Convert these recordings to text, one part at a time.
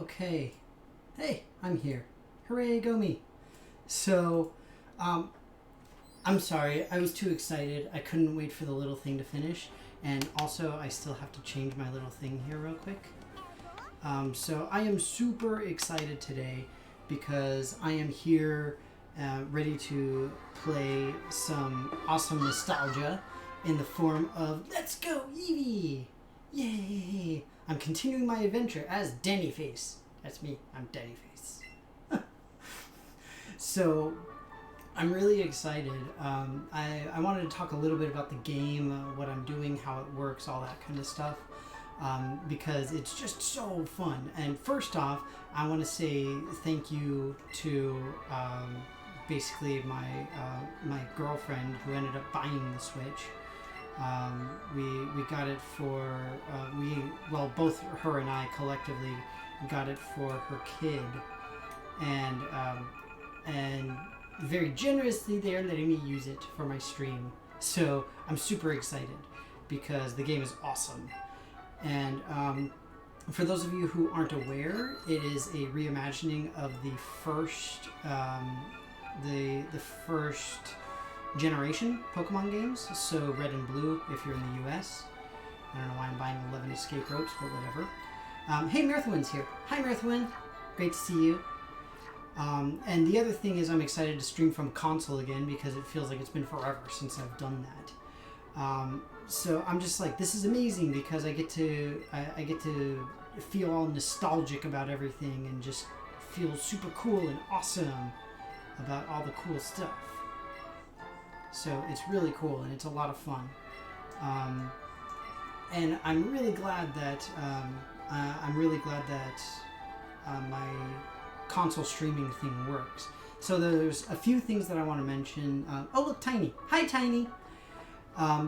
Okay. Hey, I'm here. Hooray, go me. So, I'm sorry. I was too excited. I couldn't wait for the little thing to finish. And also, I still have to change my little thing here real quick. So, I am super excited today because I am here ready to play some awesome nostalgia in the form of Let's Go Eevee! Yay! I'm continuing my adventure as Dannyface. That's me. I'm Dannyface. So, I'm really excited. I wanted to talk a little bit about the game, what I'm doing, how it works, all that kind of stuff, because it's just so fun. And first off, I want to say thank you to basically my girlfriend who ended up buying the Switch. We got it for both her and I collectively got it for her kid, and very generously they're letting me use it for my stream. So I'm super excited because the game is awesome. And for those of you who aren't aware, it is a reimagining of the first the first generation Pokemon games, so Red and Blue if you're in the US. I don't know why I'm buying 11 escape ropes, but whatever. Hey, Mirthwin's here. Hi, Mirthwin. Great to see you. And the other thing is I'm excited to stream from console again because it feels like it's been forever since I've done that. So I'm just like, this is amazing because I get to feel all nostalgic about everything and just feel super cool and awesome about all the cool stuff. So it's really cool and it's a lot of fun. And I'm really glad that my console streaming thing works. So there's a few things that I want to mention. Oh look, Tiny. Hi, Tiny.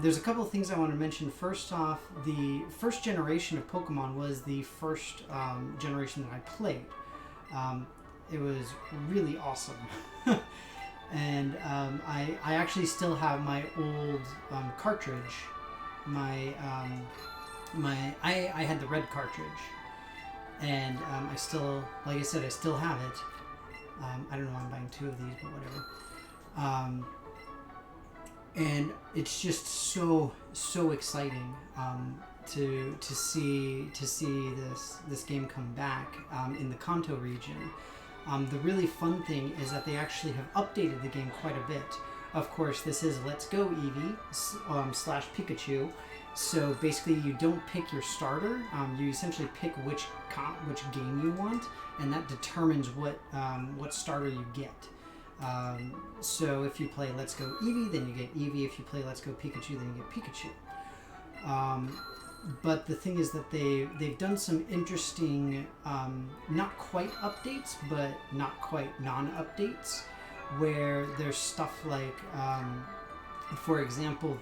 There's a couple of things I want to mention. First off, the first generation of Pokemon was the first generation that I played. It was really awesome. And I actually still have my old cartridge. I had the red cartridge, and I still, like I said, I still have it. I don't know why I'm buying two of these, but whatever. And it's just so exciting to see this game come back in the Kanto region. The really fun thing is that they actually have updated the game quite a bit. Of course, this is Let's Go Eevee slash Pikachu. So basically, you don't pick your starter. You essentially pick which game you want, and that determines what starter you get. So if you play Let's Go Eevee, then you get Eevee. If you play Let's Go Pikachu, then you get Pikachu. But the thing is that they've done some interesting, not quite updates, but not quite non-updates, where there's stuff like, for example,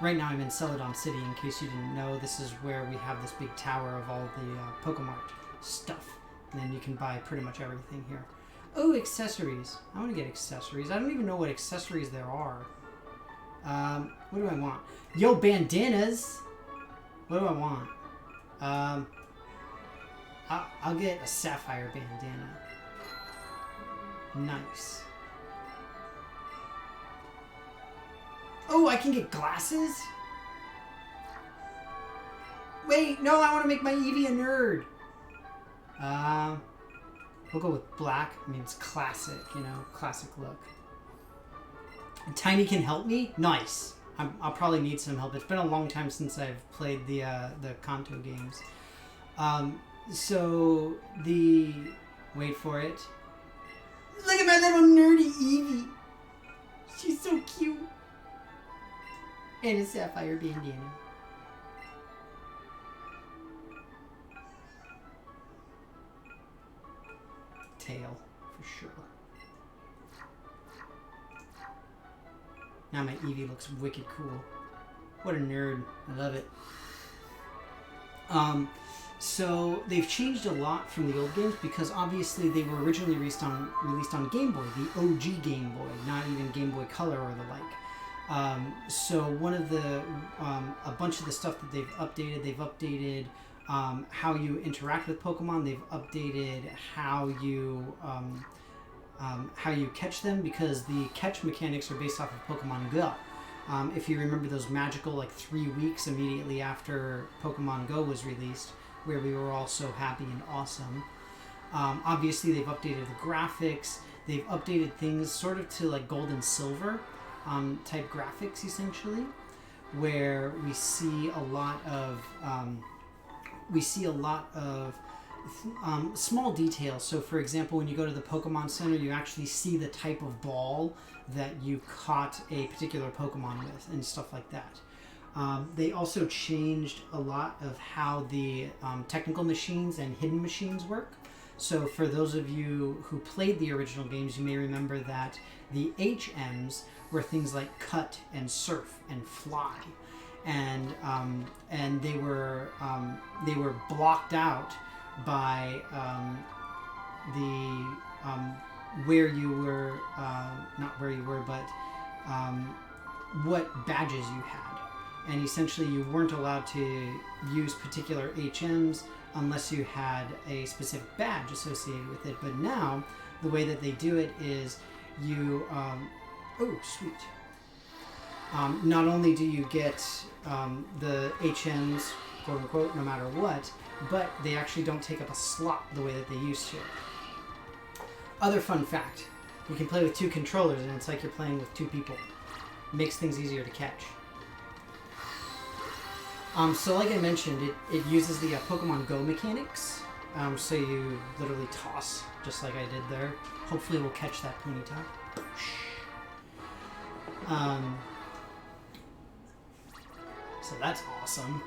right now I'm in Celadon City. In case you didn't know, this is where we have this big tower of all the Pokemart stuff, and then you can buy pretty much everything here. Oh, accessories! I want to get accessories. I don't even know what accessories there are. What do I want? Yo, bandanas! What do I want? I'll get a sapphire bandana. Nice. Oh, I can get glasses? Wait, no, I want to make my Eevee a nerd. We'll go with black. I mean, it's classic, classic look. And Tiny can help me? Nice. I'll probably need some help. It's been a long time since I've played the Kanto games. Wait for it. Look at my little nerdy Eevee. She's so cute. And a sapphire bandana. Tail, for sure. Now my Eevee looks wicked cool. What a nerd. I love it. So they've changed a lot from the old games because obviously they were originally released on Game Boy, the OG Game Boy, not even Game Boy Color or the like. So one of the a bunch of the stuff that they've updated how you interact with Pokemon. They've updated how you catch them, because the catch mechanics are based off of Pokemon Go. If you remember those magical 3 weeks immediately after Pokemon Go was released, where we were all so happy and awesome. Obviously, they've updated the graphics. They've updated things sort of to Gold and Silver type graphics, essentially, where we see a lot of small details. So, for example, when you go to the Pokemon Center, you actually see the type of ball that you caught a particular Pokemon with, and stuff like that. They also changed a lot of how the technical machines and hidden machines work. So for those of you who played the original games, you may remember that the HMs were things like Cut and Surf and Fly, and they were blocked out by where you were, not where you were, but what badges you had. And essentially you weren't allowed to use particular HMs unless you had a specific badge associated with it. But now, the way that they do it is you... oh, sweet. Not only do you get the HMs, quote unquote, no matter what, but they actually don't take up a slot the way that they used to. Other fun fact, you can play with 2 controllers and it's like you're playing with 2 people. Makes things easier to catch. So like I mentioned, it uses the Pokemon Go mechanics. So you literally toss, just like I did there. Hopefully we'll catch that Ponyta. So that's awesome.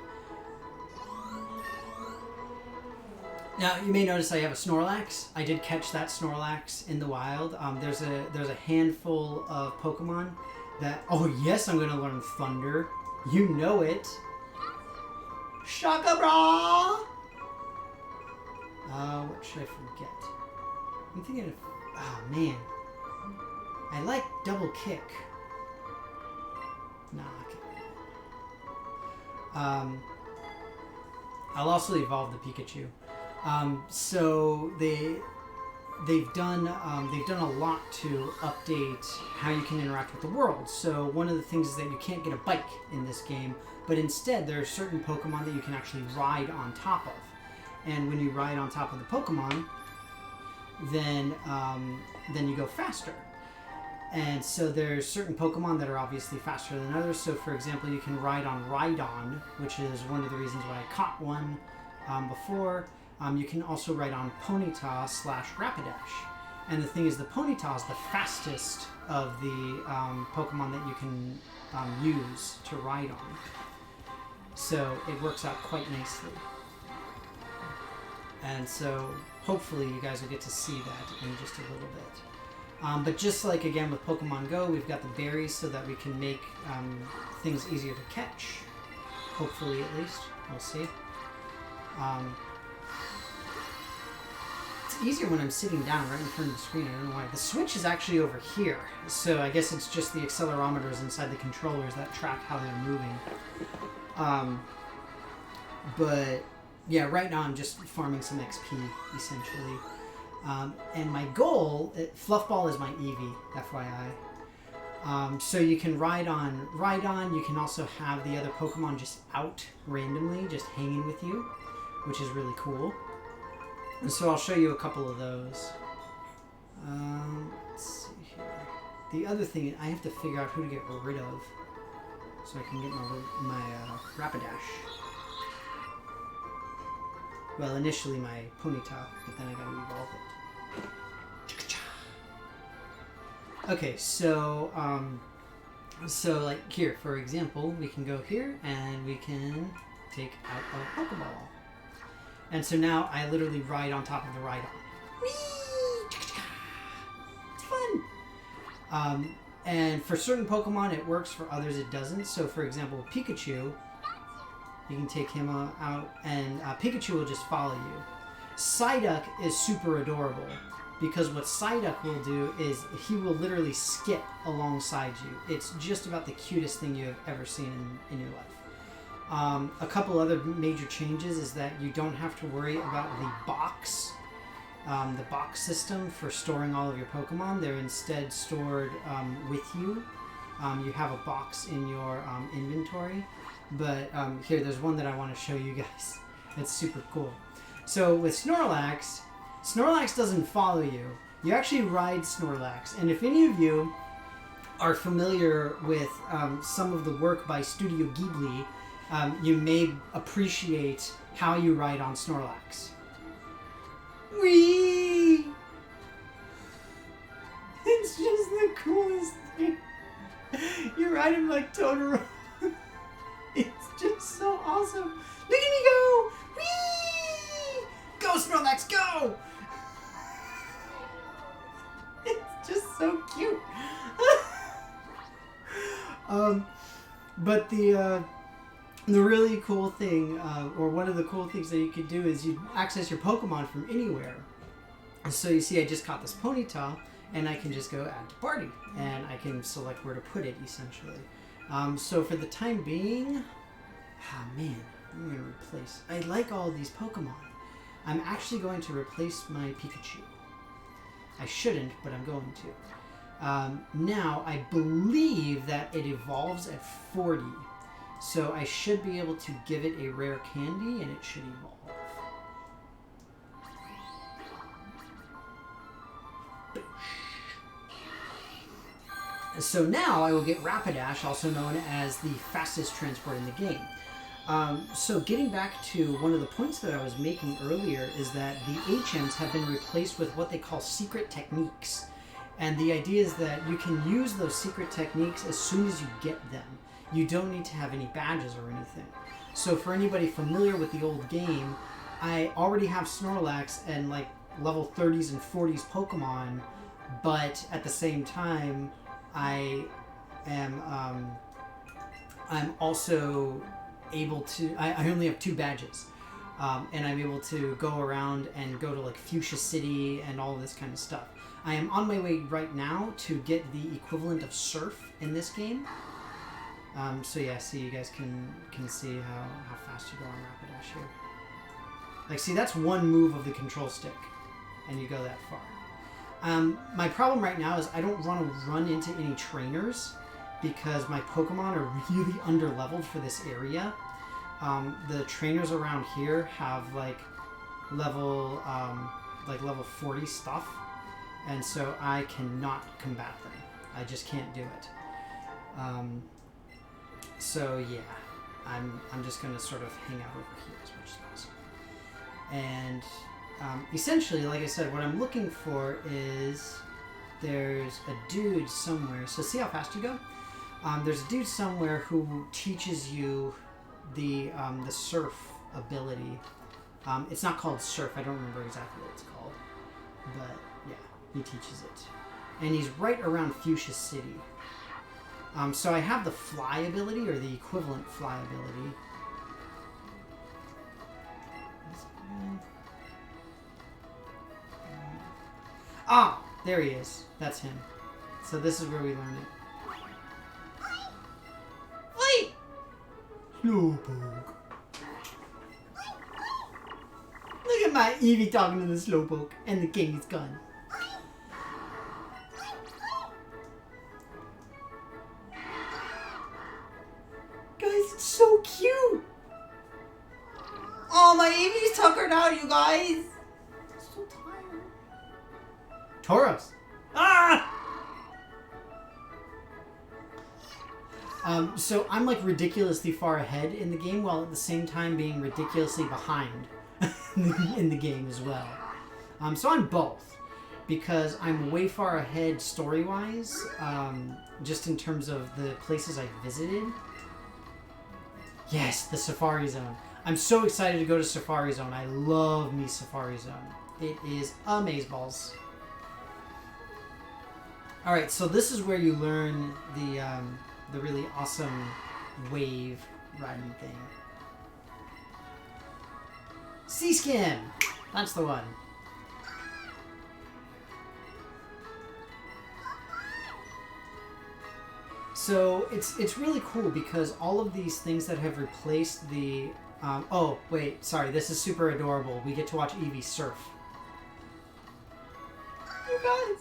Now, you may notice I have a Snorlax. I did catch that Snorlax in the wild. There's a handful of Pokemon that... Oh, yes, I'm going to learn Thunder. You know it. Shaka Bra! What should I forget? I'm thinking of... Oh, man. I like Double Kick. Nah, I can't. I'll also evolve the Pikachu. So they've done a lot to update how you can interact with the world. So one of the things is that you can't get a bike in this game, but instead there are certain Pokemon that you can actually ride on top of. And when you ride on top of the Pokemon, then you go faster. And so there's certain Pokemon that are obviously faster than others. So for example, you can ride on Rhydon, which is one of the reasons why I caught one before. You can also ride on Ponyta / Rapidash. And the thing is, the Ponyta is the fastest of the Pokemon that you can use to ride on. So it works out quite nicely. And so hopefully you guys will get to see that in just a little bit. But just like, again, with Pokemon Go, we've got the berries so that we can make things easier to catch. Hopefully, at least. We'll see. It's easier when I'm sitting down right in front of the screen. I don't know why. The Switch is actually over here. So I guess it's just the accelerometers inside the controllers that track how they're moving. But, yeah, right now I'm just farming some XP, essentially. And my goal, Fluffball is my Eevee, FYI. So you can ride on Rhydon. You can also have the other Pokemon just out randomly, just hanging with you, which is really cool. And so I'll show you a couple of those. Let's see here. The other thing, I have to figure out who to get rid of so I can get my Rapidash. Well, initially my Ponyta, but then I gotta evolve it. Okay, so like here, for example, we can go here and we can take out a Pokeball. And so now I literally ride on top of the Rhydon. Whee! It's fun! And for certain Pokemon it works, for others it doesn't. So for example, Pikachu, you can take him out and Pikachu will just follow you. Psyduck is super adorable because what Psyduck will do is he will literally skip alongside you. It's just about the cutest thing you have ever seen in your life. A couple other major changes is that you don't have to worry about the box system for storing all of your Pokemon. They're instead stored with you. You have a box in your inventory. But here, there's one that I want to show you guys. It's super cool. So with Snorlax, Snorlax doesn't follow you. You actually ride Snorlax. And if any of you are familiar with some of the work by Studio Ghibli, you may appreciate how you ride on Snorlax. Whee! It's just the coolest thing. You ride him like Totoro. It's just so awesome. Look at me go! Whee! Go, Snorlax, go! It's just so cute. But the really cool thing, or one of the cool things that you could do, is you access your Pokemon from anywhere. So you see I just caught this Ponyta, and I can just go add to party, and I can select where to put it, essentially. So for the time being, man, I'm going to replace... I like all of these Pokemon. I'm actually going to replace my Pikachu. I shouldn't, but I'm going to. Now, I believe that it evolves at 40. So I should be able to give it a rare candy, and it should evolve. So now I will get Rapidash, also known as the fastest transport in the game. So getting back to one of the points that I was making earlier is that the HMs have been replaced with what they call secret techniques. And the idea is that you can use those secret techniques as soon as you get them. You don't need to have any badges or anything. So for anybody familiar with the old game, I already have Snorlax and like level 30s and 40s Pokemon, but at the same time, I'm also able to, I only have 2 badges, and I'm able to go around and go to like Fuchsia City and all this kind of stuff. I am on my way right now to get the equivalent of Surf in this game. So yeah, see, you guys can see how fast you go on Rapidash here. Like, see, that's one move of the control stick, and you go that far. My problem right now is I don't want to run into any trainers because my Pokemon are really under-leveled for this area. The trainers around here have like level 40 stuff, and so I cannot combat them. I just can't do it. So yeah, I'm just gonna sort of hang out over here as much as possible. And essentially, like I said, what I'm looking for is there's a dude somewhere. So see how fast you go? There's a dude somewhere who teaches you the Surf ability. It's not called Surf. I don't remember exactly what it's called, but yeah, he teaches it, and he's right around Fuchsia City. So I have the Fly ability, or the equivalent Fly ability. Ah, there he is. That's him. So this is where we learned it. Wait! Slowpoke. Look at my Eevee talking to the Slowpoke, and the king is gone. Guys, it's so cute! Oh, my Eevee's tuckered out, you guys! I'm so tired. Tauros! Ah! So I'm like ridiculously far ahead in the game, while at the same time being ridiculously behind in the game as well. So I'm both, because I'm way far ahead story-wise, just in terms of the places I've visited. Yes, the Safari Zone. I'm so excited to go to Safari Zone. I love me Safari Zone. It is amazeballs. Alright, so this is where you learn the really awesome wave riding thing. Seaskin! That's the one. So it's really cool because all of these things that have replaced the... oh, wait, sorry, this is super adorable. We get to watch Eevee surf. You guys,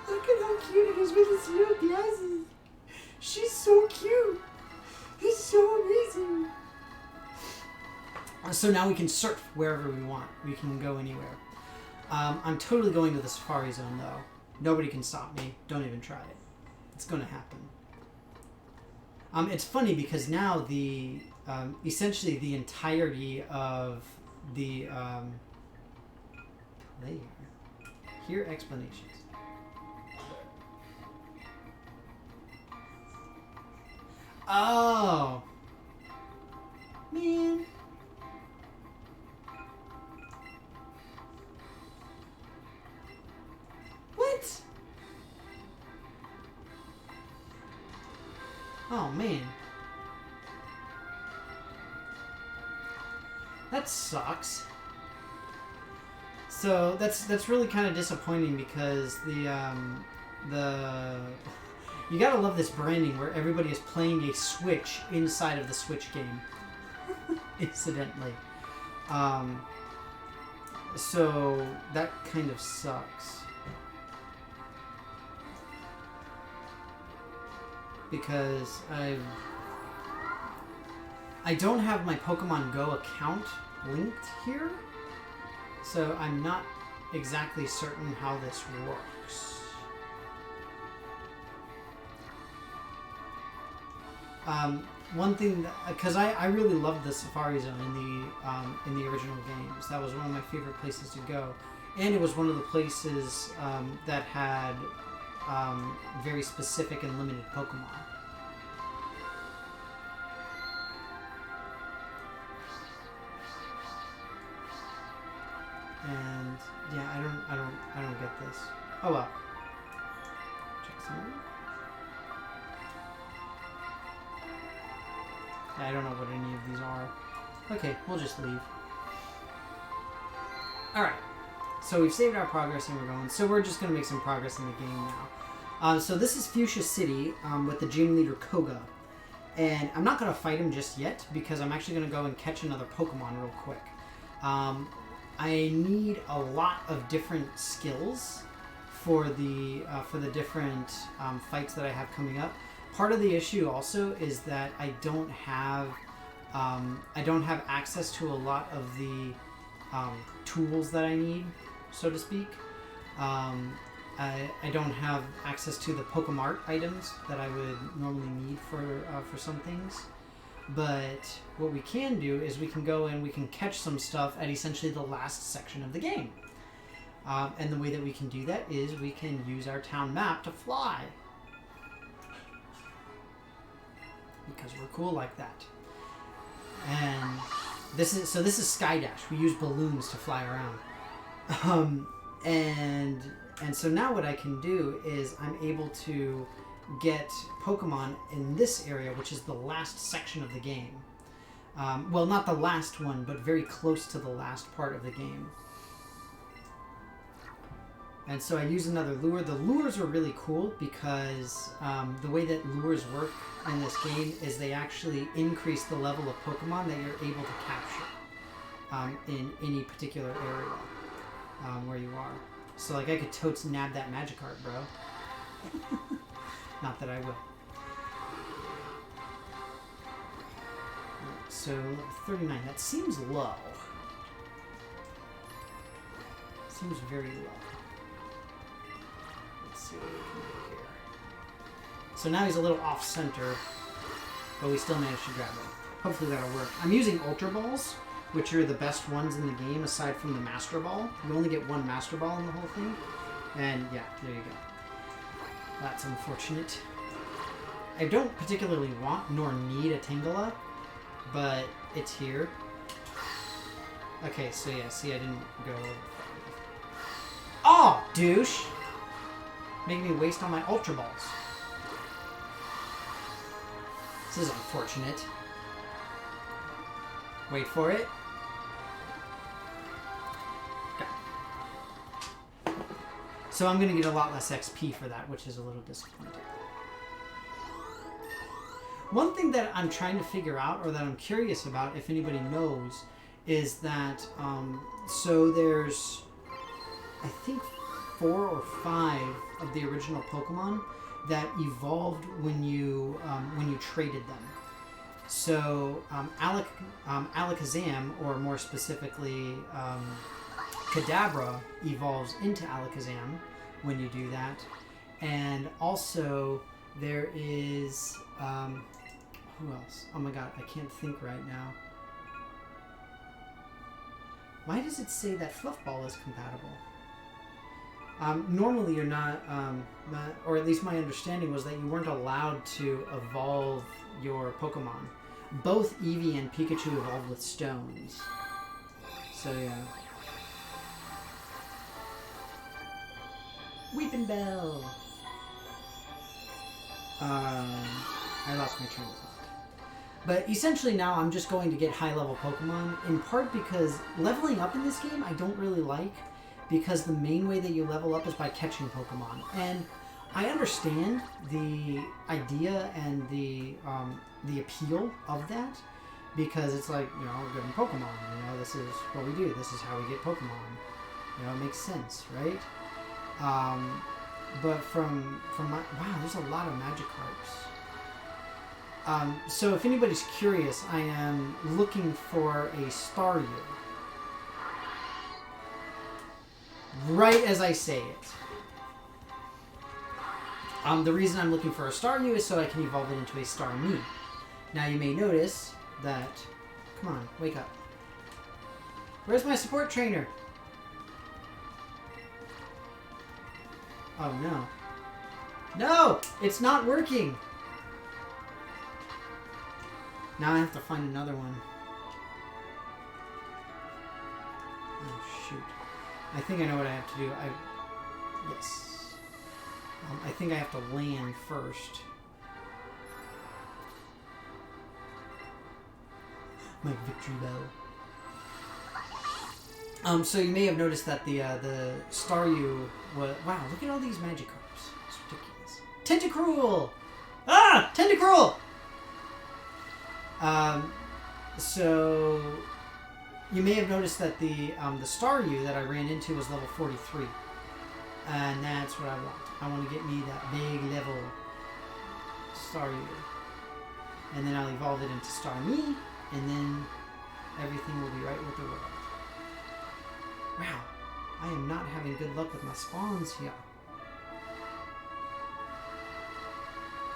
look at how cute it is with its little glasses. She's so cute. It's so amazing. So now we can surf wherever we want. We can go anywhere. I'm totally going to the Safari Zone, though. Nobody can stop me. Don't even try it. It's going to happen. It's funny because now the essentially the entirety of the player. Hear explanations. Oh, man. What? Oh, man. That sucks. So that's really kind of disappointing because the you gotta love this branding where everybody is playing a Switch inside of the Switch game. Incidentally. So that kind of sucks. Because I don't have my Pokemon Go account linked here, so I'm not exactly certain how this works. One thing, because I really loved the Safari Zone in the original games. That was one of my favorite places to go, and it was one of the places that had very specific and limited Pokemon. And yeah, I don't get this. Oh well. Check something. I don't know what any of these are. Okay, we'll just leave. Alright. So we've saved our progress and we're going. So we're just going to make some progress in the game now. So this is Fuchsia City with the gym leader Koga. And I'm not going to fight him just yet because I'm actually going to go and catch another Pokemon real quick. I need a lot of different skills for the different fights that I have coming up. Part of the issue also is that I don't have access to a lot of the tools that I need, so to speak. I don't have access to the Pokemart items that I would normally need for some things. But what we can do is we can go and we can catch some stuff at essentially the last section of the game. And the way that we can do that is we can use our town map to fly. Because we're cool like that. And this is Sky Dash. We use balloons to fly around. And so now what I can do is I'm able to get Pokemon in this area, which is the last section of the game. Well, not the last one, but very close to the last part of the game. And so I use another lure. The lures are really cool because the way that lures work in this game is they actually increase the level of Pokemon that you're able to capture in any particular area where you are. So like I could totes nab that Magikarp, bro. Not that I will. So 39, that seems low. Seems very low. Let's see what we can do here. So now he's a little off center, but we still managed to grab him. Hopefully that'll work. I'm using Ultra Balls, which are the best ones in the game aside from the Master Ball. You only get one Master Ball in the whole thing. And yeah, there you go. That's unfortunate. I don't particularly want nor need a Tangela, but it's here. Okay, so yeah, see, I didn't go... Oh, douche! Making me waste all my Ultra Balls. This is unfortunate. Wait for it. So I'm going to get a lot less XP for that, which is a little disappointing. One thing that I'm trying to figure out, or that I'm curious about, if anybody knows, is that so there's, I think, 4 or 5 of the original Pokemon that evolved when you traded them. So Alakazam, or more specifically Kadabra, evolves into Alakazam when you do that. And also there is who else? Oh my god, I can't think right now. Why does it say that Fluffball is compatible? Normally you're not, or at least my understanding was that you weren't allowed to evolve your Pokemon. Both Eevee and Pikachu evolved with stones. So yeah. Weeping Bell! I lost my train of thought. But essentially now I'm just going to get high-level Pokemon, in part because leveling up in this game I don't really like, because the main way that you level up is by catching Pokemon. And I understand the idea and the appeal of that, because it's like, you know, we're getting Pokemon, you know, this is what we do, this is how we get Pokemon. You know, it makes sense, right? But from my... Wow, there's a lot of Magikarps. So if anybody's curious, I am looking for a Staryu. Right as I say it. The reason I'm looking for a Staryu is so I can evolve it into a Starmie. Now you may notice that... Come on, wake up. Where's my support trainer? Oh no. No! It's not working! Now I have to find another one. Oh shoot. I think I know what I have to do. Yes. I think I have to land first. My victory bell. So you may have noticed that the Staryu was... Wow, look at all these Magikarps. It's ridiculous. Tentacruel! Ah! Tentacruel! So you may have noticed that the Staryu that I ran into was level 43. And that's what I want. I want to get me that big level Staryu. And then I'll evolve it into Starmie, and then everything will be right with the world. Wow, I am not having good luck with my spawns here.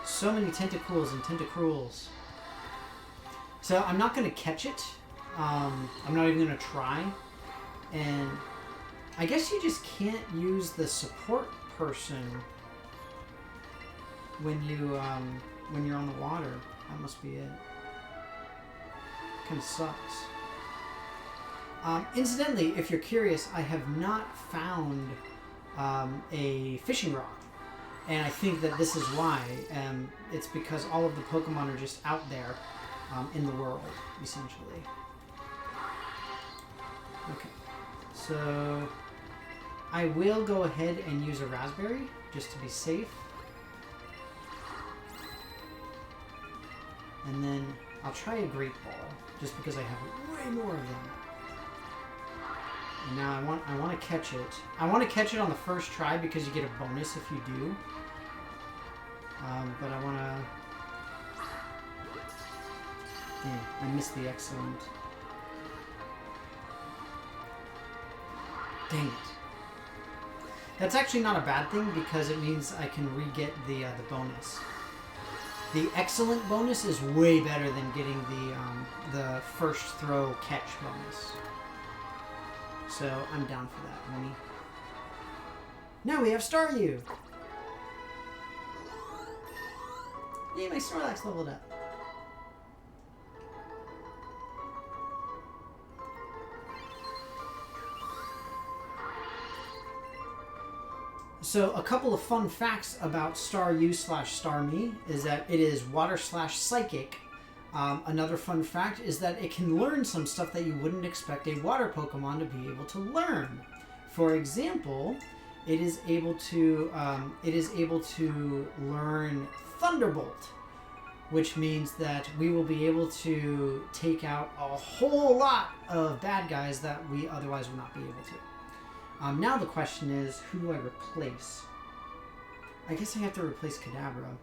So many Tentacruels and Tentacruels. So I'm not going to catch it. I'm not even going to try. And I guess you just can't use the support person when you're on the water. That must be it. Kind of sucks. Incidentally, if you're curious, I have not found a fishing rod. And I think that this is why. It's because all of the Pokemon are just out there in the world, essentially. Okay. So I will go ahead and use a raspberry, just to be safe. And then I'll try a great ball, just because I have way more of them. And now I want to catch it. I want to catch it on the first try because you get a bonus if you do. But I want to... Yeah, I missed the excellent. Dang it. That's actually not a bad thing because it means I can re-get the bonus. The excellent bonus is way better than getting the first throw catch bonus. So I'm down for that, Winnie. Now we have Staryu! Yay, my Snorlax leveled up. So a couple of fun facts about Staryu/Starmie is that it is water/psychic. Another fun fact is that it can learn some stuff that you wouldn't expect a water Pokemon to be able to learn. For example, it is able to learn Thunderbolt, which means that we will be able to take out a whole lot of bad guys that we otherwise would not be able to. Now the question is, who do I replace? I guess I have to replace Kadabra.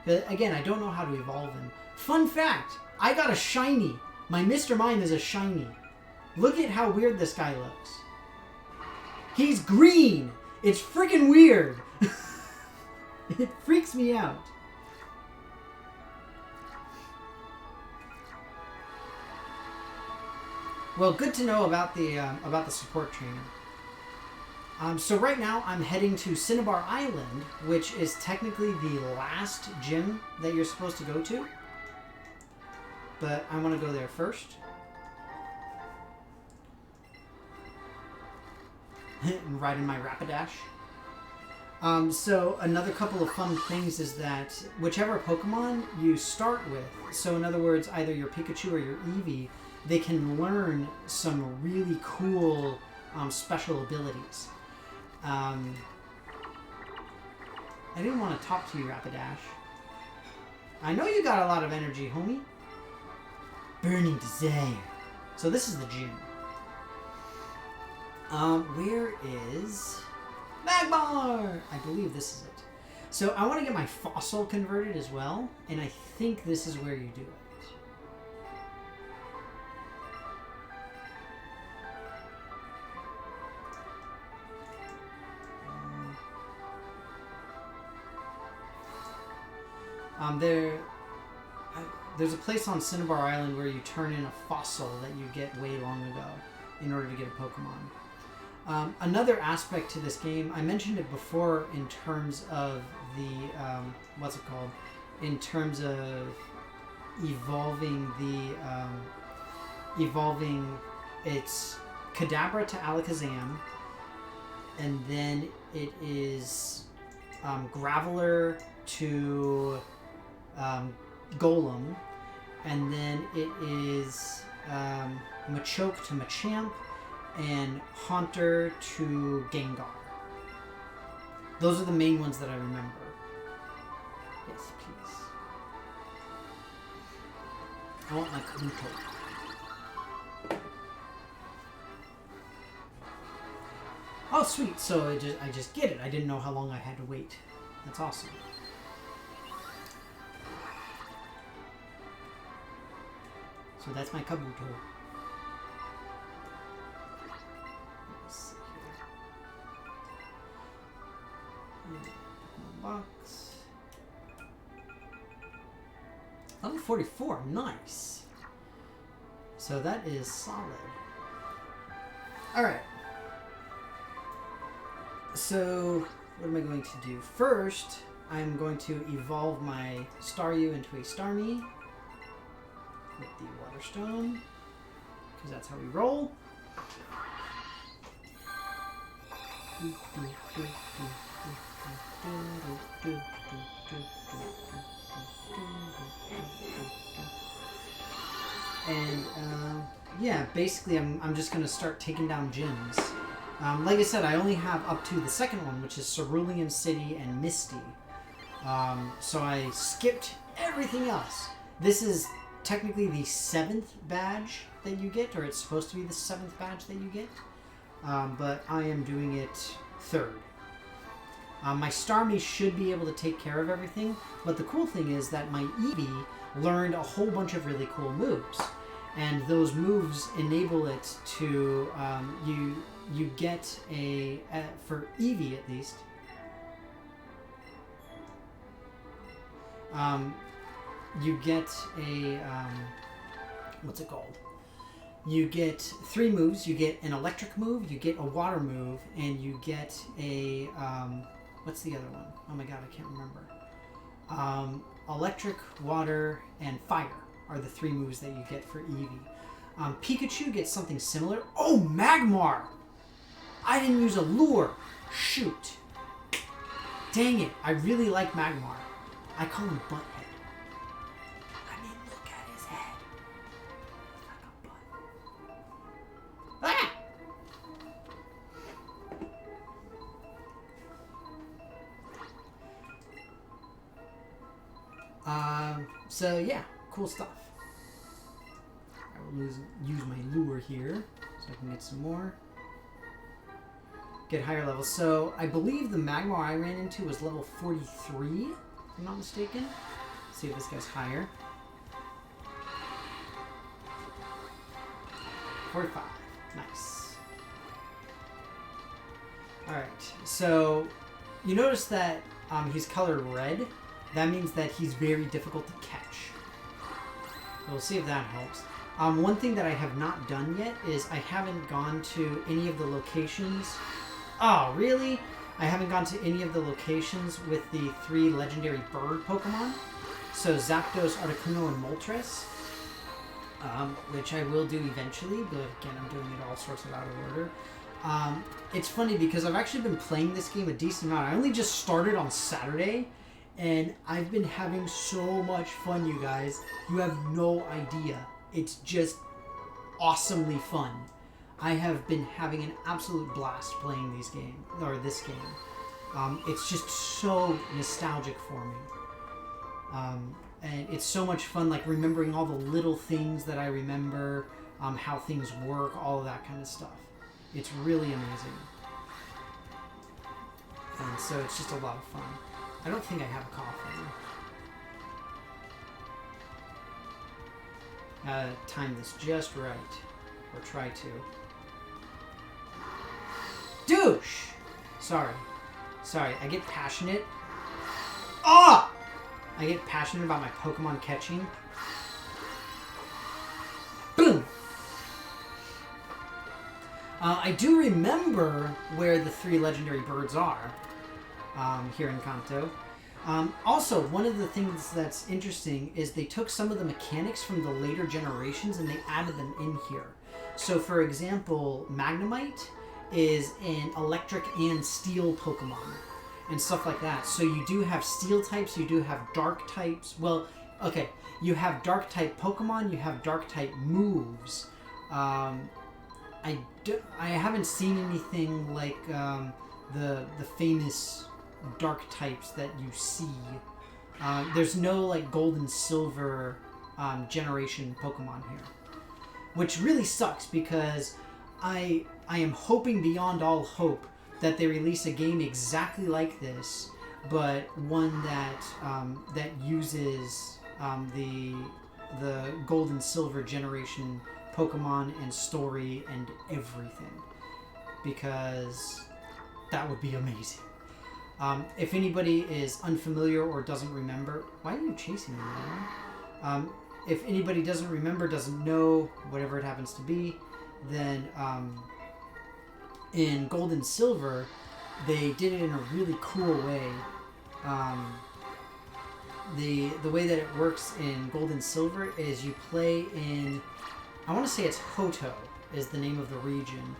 But again, I don't know how to evolve him. Fun fact, I got a shiny. My Mr. Mime is a shiny. Look at how weird this guy looks. He's green! It's freaking weird! It freaks me out. Well, good to know about the support trainer. So right now I'm heading to Cinnabar Island, which is technically the last gym that you're supposed to go to. But I want to go there first. And ride in my Rapidash. So another couple of fun things is that whichever Pokemon you start with, so in other words, either your Pikachu or your Eevee, they can learn some really cool special abilities. I didn't want to talk to you, Rapidash. I know you got a lot of energy, homie. Burning Desire. So this is the gym. Where is Magmar? I believe this is it. So I want to get my fossil converted as well, and I think this is where you do it. There's a place on Cinnabar Island where you turn in a fossil that you get way long ago in order to get a Pokemon. Another aspect to this game, I mentioned it before in terms of the, what's it called? In terms of evolving its Kadabra to Alakazam, and then it is Graveler to Golem, and then it is Machoke to Machamp, and Haunter to Gengar. Those are the main ones that I remember. Yes, please. I want my Kabuto. Oh, sweet. So I just get it. I didn't know how long I had to wait. That's awesome. So that's my Kabuto. Let's see here. Box. Level 44. Nice. So that is solid. Alright. So what am I going to do? First, I'm going to evolve my Staryu into a Starmie with the Water Stone, because that's how we roll. And yeah, basically I'm just going to start taking down gyms. Like I said, I only have up to the second one, which is Cerulean City and Misty. So I skipped everything else. This is technically the 7th badge that you get, or it's supposed to be the 7th badge that you get. But I am doing it 3rd. My Starmie should be able to take care of everything, but the cool thing is that my Eevee learned a whole bunch of really cool moves. And those moves enable it to, you get for Eevee at least, you get a, what's it called? You get 3 moves. You get an electric move, you get a water move, and you get a, what's the other one? Oh my god, I can't remember. Electric, water, and fire are the 3 moves that you get for Eevee. Pikachu gets something similar. Oh, Magmar! I didn't use a lure. Shoot. Dang it. I really like Magmar. I call him Butthead. I mean, look at his head. Like a butt. Ah! So yeah, cool stuff. I will use my lure here so I can get some more. Get higher levels. So I believe the Magmar I ran into was level 43, if I'm not mistaken. Let's see if this guy's higher. 45. Nice. Alright, so you notice that he's colored red. That means that he's very difficult to catch. We'll see if that helps. One thing that I have not done yet is I haven't gone to any of the locations. Oh, really? I haven't gone to any of the locations with the 3 legendary bird Pokemon. So Zapdos, Articuno, and Moltres. Which I will do eventually, but again, I'm doing it all sorts of out of order. It's funny because I've actually been playing this game a decent amount. I only just started on Saturday, and I've been having so much fun, you guys. You have no idea. It's just awesomely fun. I have been having an absolute blast playing this game. It's just so nostalgic for me. And it's so much fun, like remembering all the little things that I remember, how things work, all of that kind of stuff. It's really amazing. And so it's just a lot of fun. I don't think I have a cough right now. Time this just right. Or try to. Douche! Sorry, I get passionate. Ah! I get passionate about my Pokemon catching. Boom! I do remember where the 3 legendary birds are here in Kanto. Also, one of the things that's interesting is they took some of the mechanics from the later generations and they added them in here. So, for example, Magnemite is an electric and steel Pokemon and stuff like that. So you do have steel types, you do have dark types. Well, okay, you have dark type Pokemon, you have dark type moves. I haven't seen anything like the famous dark types that you see. There's no like gold and silver generation Pokemon here, which really sucks because I am hoping beyond all hope that they release a game exactly like this, but one that that uses the gold and silver generation Pokemon and story and everything, because that would be amazing. If anybody is unfamiliar or doesn't remember, why are you chasing me, man? If anybody doesn't remember, doesn't know, whatever it happens to be, then in Gold and Silver, they did it in a really cool way. The way that it works in Gold and Silver is you play in, I want to say it's Hoto is the name of the region.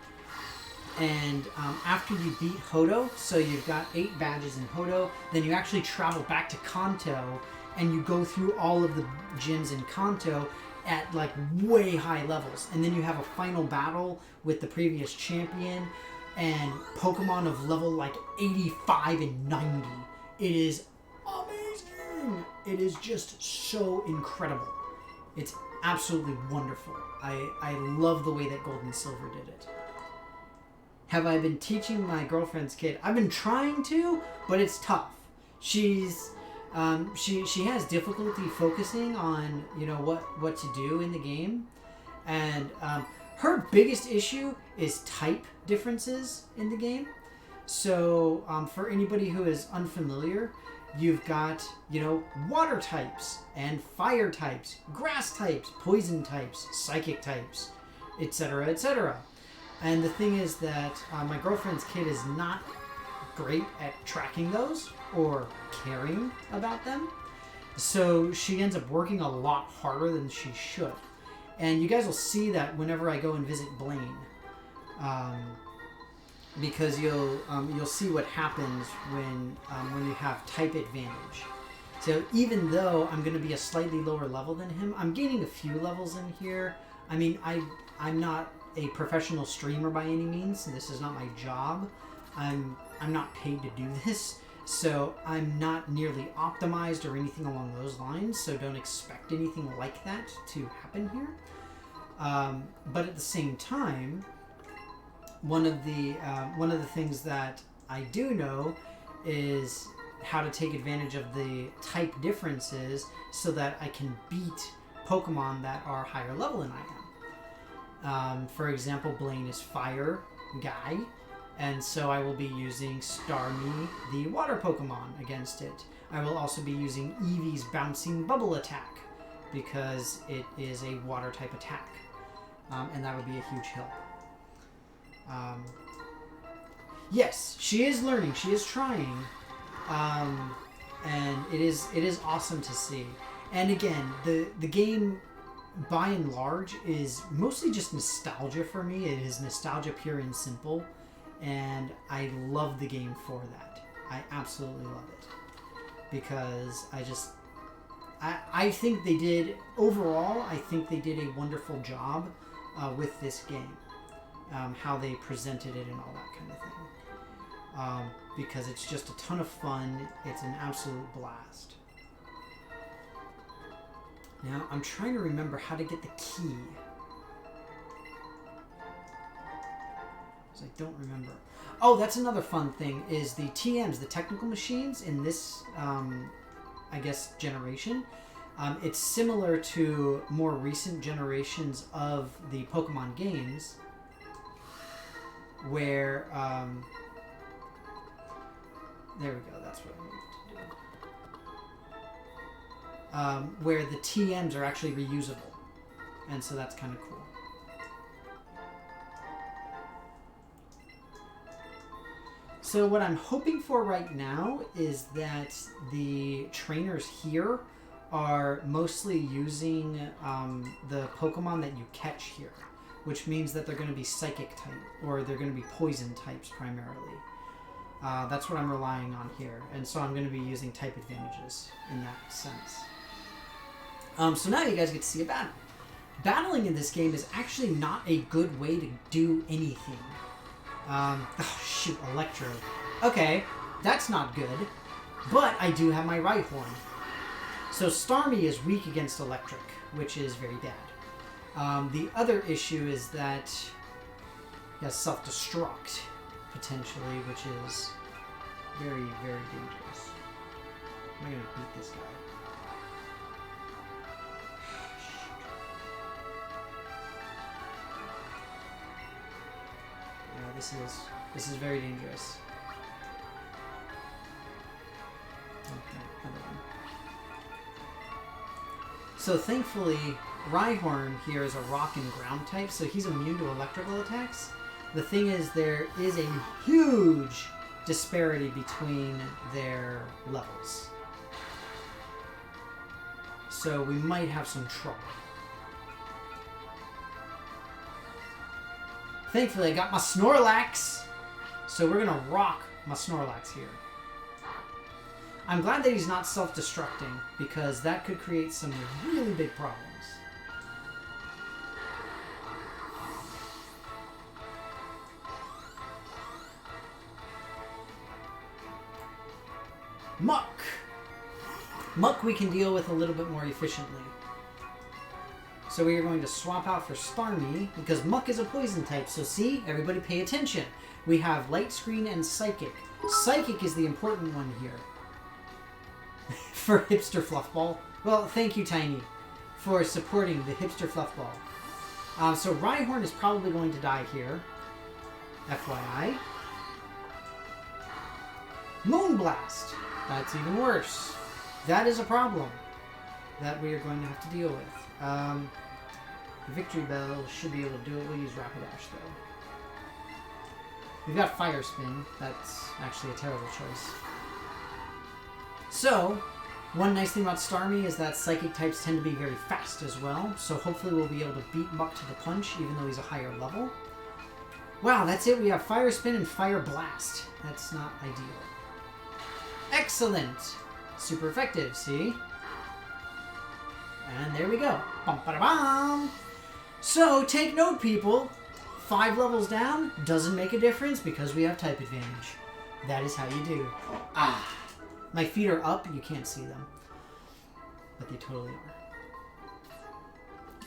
And after you beat Hoto, so you've got 8 badges in Hoto, then you actually travel back to Kanto and you go through all of the gyms in Kanto at like way high levels. And then you have a final battle with the previous champion and Pokemon of level like 85 and 90. It is amazing. It is just so incredible. It's absolutely wonderful. I love the way that Gold and Silver did it. Have I been teaching my girlfriend's kid? I've been trying to, but it's tough. She's she has difficulty focusing on, you know, what to do in the game, and her biggest issue is type differences in the game. So for anybody who is unfamiliar, you've got, you know, water types and fire types, grass types, poison types, psychic types, etc., etc. And the thing is that my girlfriend's kid is not great at tracking those or caring about them. So she ends up working a lot harder than she should. And you guys will see that whenever I go and visit Blaine. Because you'll see what happens when you have type advantage. So even though I'm going to be a slightly lower level than him, I'm gaining a few levels in here. I mean, I'm not a professional streamer by any means. This is not my job. I'm not paid to do this. So I'm not nearly optimized or anything along those lines, so don't expect anything like that to happen here. But at the same time, one of the things that I do know is how to take advantage of the type differences so that I can beat Pokemon that are higher level than I am. For example, Blaine is Fire Guy, and so I will be using Starmie, the Water Pokemon, against it. I will also be using Eevee's Bouncing Bubble attack because it is a Water type attack, and that would be a huge help. Yes, she is learning. She is trying. And it is awesome to see. And again, the game, by and large, is mostly just nostalgia for me. It is nostalgia pure and simple. And I love the game for that. I absolutely love it. Because I think they did, overall, I think they did a wonderful job with this game. How they presented it and all that kind of thing. Because it's just a ton of fun. It's an absolute blast. Now, I'm trying to remember how to get the key. Because I don't remember. Oh, that's another fun thing, is the TMs, the technical machines, in this, I guess, generation. It's similar to more recent generations of the Pokemon games, where, there we go, that's what I need to do. Where the TMs are actually reusable. And so that's kind of cool. So what I'm hoping for right now is that the trainers here are mostly using the Pokemon that you catch here, which means that they're going to be Psychic type, or they're going to be Poison types primarily. That's what I'm relying on here, and so I'm going to be using type advantages in that sense. So now you guys get to see a battle. Battling in this game is actually not a good way to do anything. Oh shoot, Electro. Okay, that's not good, but I do have my Rhyhorn. So Starmie is weak against Electric, which is very bad. The other issue is that he has Self-Destruct, potentially, which is very, very dangerous. I'm going to beat this guy. Yeah, this is very dangerous. Okay, another one. So thankfully, Rhyhorn here is a rock and ground type, so he's immune to electrical attacks. The thing is, there is a huge disparity between their levels. So we might have some trouble. Thankfully, I got my Snorlax, so we're gonna rock my Snorlax here. I'm glad that he's not self-destructing, because that could create some really big problems. Muck! Muck we can deal with a little bit more efficiently. So we are going to swap out for Starmie, because Muck is a poison type, so see, everybody pay attention. We have Light Screen and Psychic. Psychic is the important one here. For Hipster Fluffball. Well, thank you, Tiny, for supporting the Hipster Fluffball. So Rhyhorn is probably going to die here. FYI. Moonblast! That's even worse. That is a problem that we are going to have to deal with. Victory Bell should be able to do it. We'll use Rapidash, though. We've got Fire Spin. That's actually a terrible choice. So, one nice thing about Starmie is that Psychic types tend to be very fast as well, so hopefully we'll be able to beat Muck to the punch, even though he's a higher level. Wow, that's it. We have Fire Spin and Fire Blast. That's not ideal. Excellent! Super effective, see? And there we go. Bum-ba-da-bum! So, take note, people. 5 levels down doesn't make a difference because we have type advantage. That is how you do. Ah. My feet are up. You can't see them. But they totally are.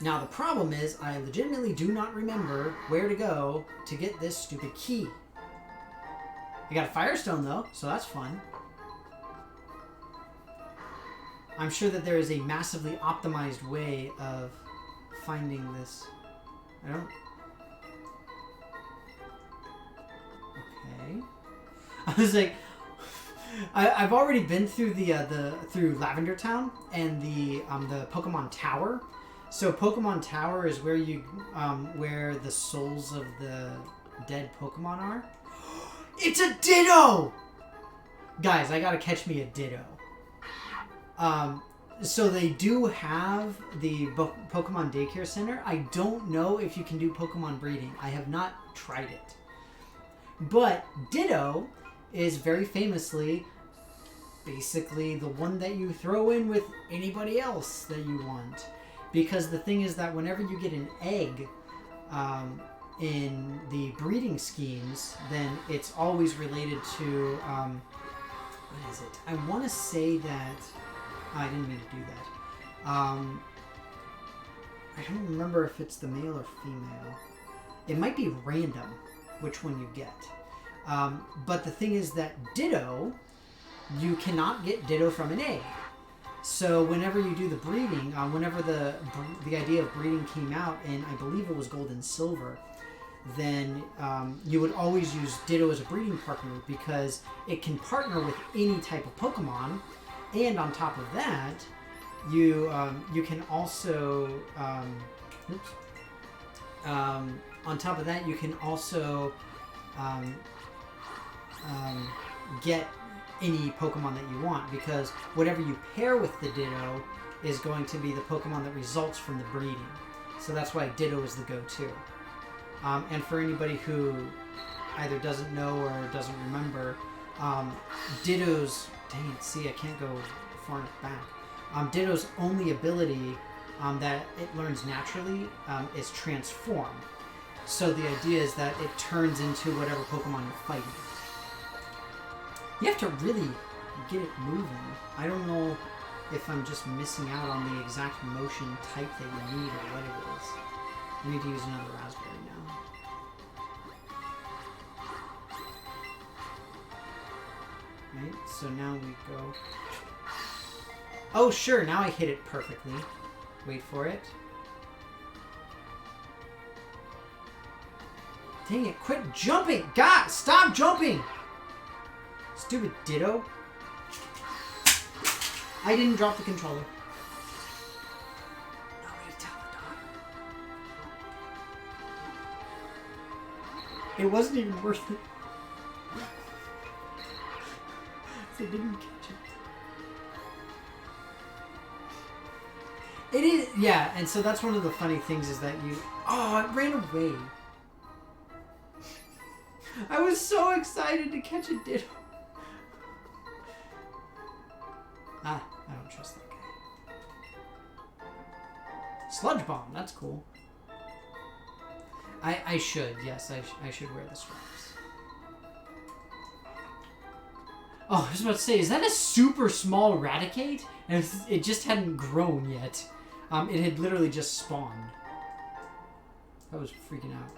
Now, the problem is, I legitimately do not remember where to go to get this stupid key. I got a Firestone, though, so that's fun. I'm sure that there is a massively optimized way of finding this. I don't... Okay. I was like... I've already been through through Lavender Town and the Pokemon Tower. So Pokemon Tower is where you where the souls of the dead Pokemon are. It's a Ditto! Guys, I gotta catch me a Ditto. So they do have the Pokemon Daycare Center. I don't know if you can do Pokemon breeding. I have not tried it. But Ditto is very famously basically the one that you throw in with anybody else that you want. Because the thing is that whenever you get an egg in the breeding schemes, then it's always related to, what is it? I want to say that, I didn't mean to do that. I don't remember if it's the male or female. It might be random which one you get. But the thing is that Ditto, you cannot get Ditto from an egg. So whenever you do the breeding, whenever the idea of breeding came out, and I believe it was Gold and Silver, then you would always use Ditto as a breeding partner because it can partner with any type of Pokemon, and on top of that, you can also on top of that you can also get any Pokemon that you want, because whatever you pair with the Ditto is going to be the Pokemon that results from the breeding. So that's why Ditto is the go-to. And for anybody who either doesn't know or doesn't remember, Ditto's... Dang it, see, I can't go far enough back. Ditto's only ability that it learns naturally is Transform. So the idea is that it turns into whatever Pokemon you're fighting. You have to really get it moving. I don't know if I'm just missing out on the exact motion type that you need or what it is. I need to use another raspberry now. Right, so now we go... Oh, sure, now I hit it perfectly. Wait for it. Dang it, quit jumping! God, stop jumping! Stupid Ditto. I didn't drop the controller. Nobody tell the dog. It wasn't even worth it. So I didn't catch it. It is, yeah, and so that's one of the funny things is that you... Oh, it ran away. I was so excited to catch a Ditto. Ah, I don't trust that guy. Sludge Bomb, that's cool. I should, yes, I should wear the straps. Oh, I was about to say, is that a super small Raticate? And it just hadn't grown yet. It had literally just spawned. I was freaking out.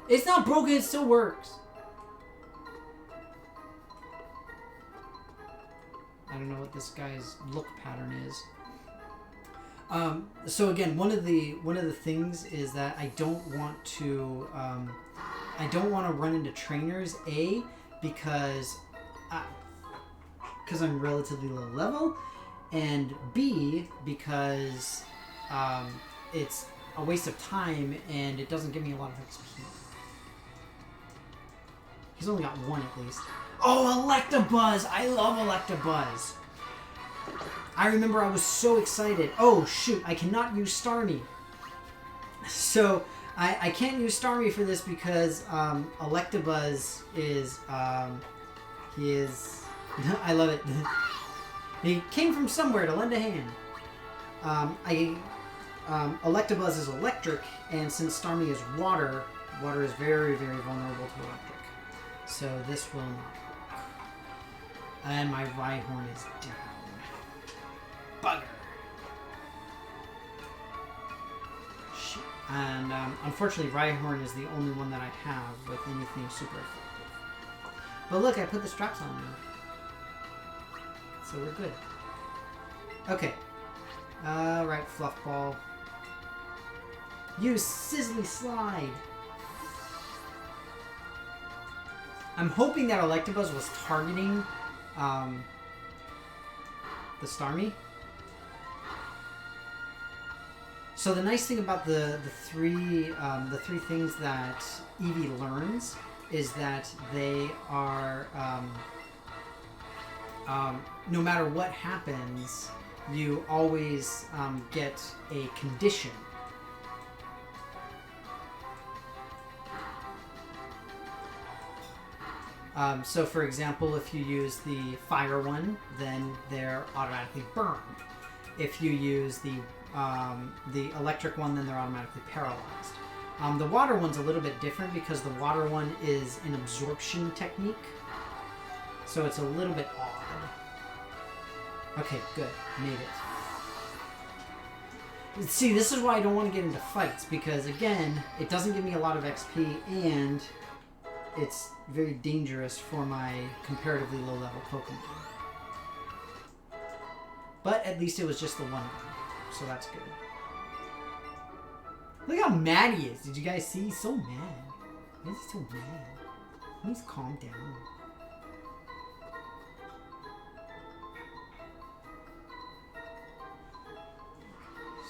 It's not broken, it still works. I don't know what this guy's look pattern is. So again, one of the things is that I don't want to run into trainers. A, because I'm relatively low level, and B, because it's a waste of time and it doesn't give me a lot of XP. He's only got one at least. Oh, Electabuzz! I love Electabuzz! I remember I was so excited. Oh, shoot, I cannot use Starmie. So, I can't use Starmie for this because Electabuzz is... he is... I love it. He came from somewhere to lend a hand. Electabuzz is electric, and since Starmie is water, water is very, very vulnerable to electric. So this will not work. And my Rhyhorn is down. Bugger. Shit. And unfortunately, Rhyhorn is the only one that I have with anything super effective. But look, I put the straps on now. So we're good. Okay. Right, Fluffball. Use Sizzly Slide. I'm hoping that Electabuzz was targeting the Starmie. So the nice thing about the three things that Eevee learns is that they are no matter what happens, you always get a condition. So for example, if you use the fire one, then they're automatically burned. If you use the electric one, then they're automatically paralyzed. The water one's a little bit different because the water one is an absorption technique. So it's a little bit odd. Okay, good. Made it. See, this is why I don't want to get into fights, because again, it doesn't give me a lot of XP, and it's very dangerous for my comparatively low-level Pokemon. But at least it was just the one guy, so that's good. Look how mad he is. Did you guys see? He's so mad. Why is he so mad? He needs to calm down.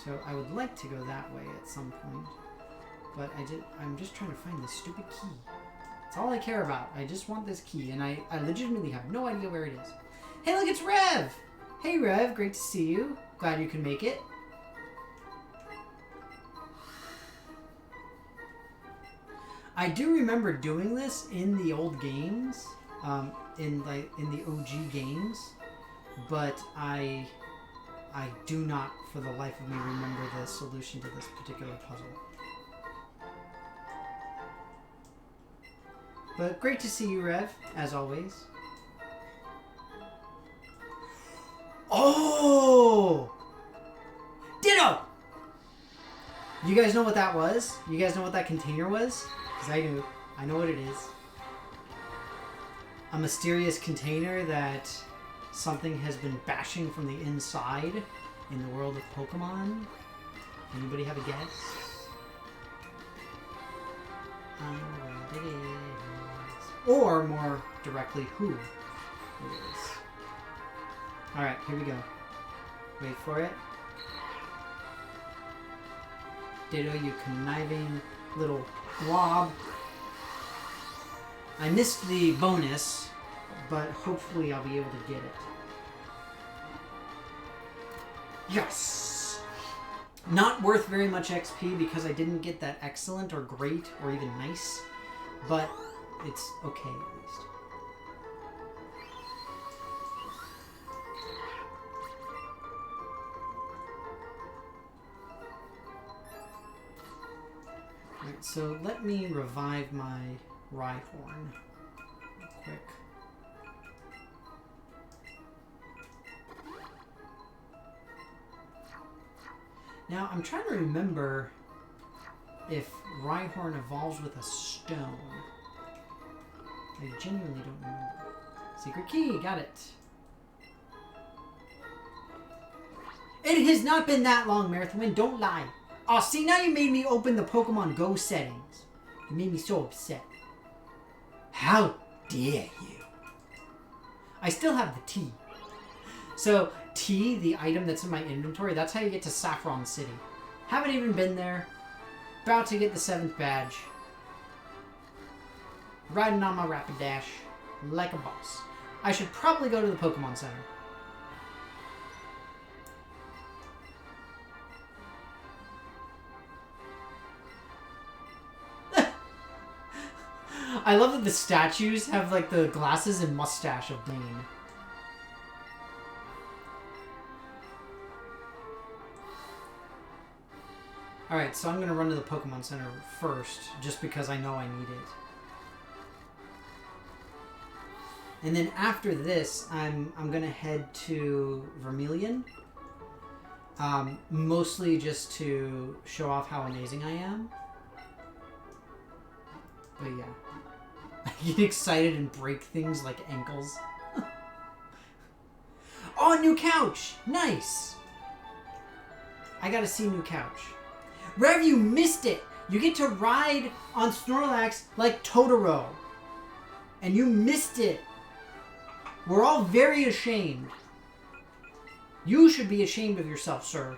So I would like to go that way at some point, but I'm just trying to find this stupid key. That's all I care about. I just want this key, and I legitimately have no idea where it is. Hey, look, it's Rev! Hey, Rev, great to see you. Glad you can make it. I do remember doing this in the old games, in the OG games, but I do not, for the life of me, remember the solution to this particular puzzle. But great to see you, Rev, as always. Oh! Ditto! You guys know what that was? You guys know what that container was? Because I do. I know what it is. A mysterious container that something has been bashing from the inside in the world of Pokemon. Anybody have a guess? I know what it is. Or, more directly, who it is. Alright, here we go. Wait for it. Ditto, you conniving little blob. I missed the bonus, but hopefully I'll be able to get it. Yes! Not worth very much XP because I didn't get that excellent or great or even nice, but it's okay at least. Alright, so let me revive my Rhyhorn real quick. Now, I'm trying to remember if Rhyhorn evolves with a stone. I genuinely don't remember. Secret key, got it. It has not been that long, Marathon, don't lie. Oh, see, now you made me open the Pokemon Go settings. You made me so upset. How dare you? I still have the T. So, T, the item that's in my inventory, that's how you get to Saffron City. Haven't even been there. About to get the 7th badge. Riding on my Rapidash like a boss. I should probably go to the Pokemon Center. I love that the statues have like the glasses and mustache of Bane. Alright, so I'm going to run to the Pokemon Center first, just because I know I need it. And then after this, I'm gonna head to Vermilion. Mostly just to show off how amazing I am. But yeah. I get excited and break things like ankles. Oh, new couch! Nice! I gotta see new couch. Rev, you missed it! You get to ride on Snorlax like Totoro. And you missed it. We're all very ashamed. You should be ashamed of yourself, sir.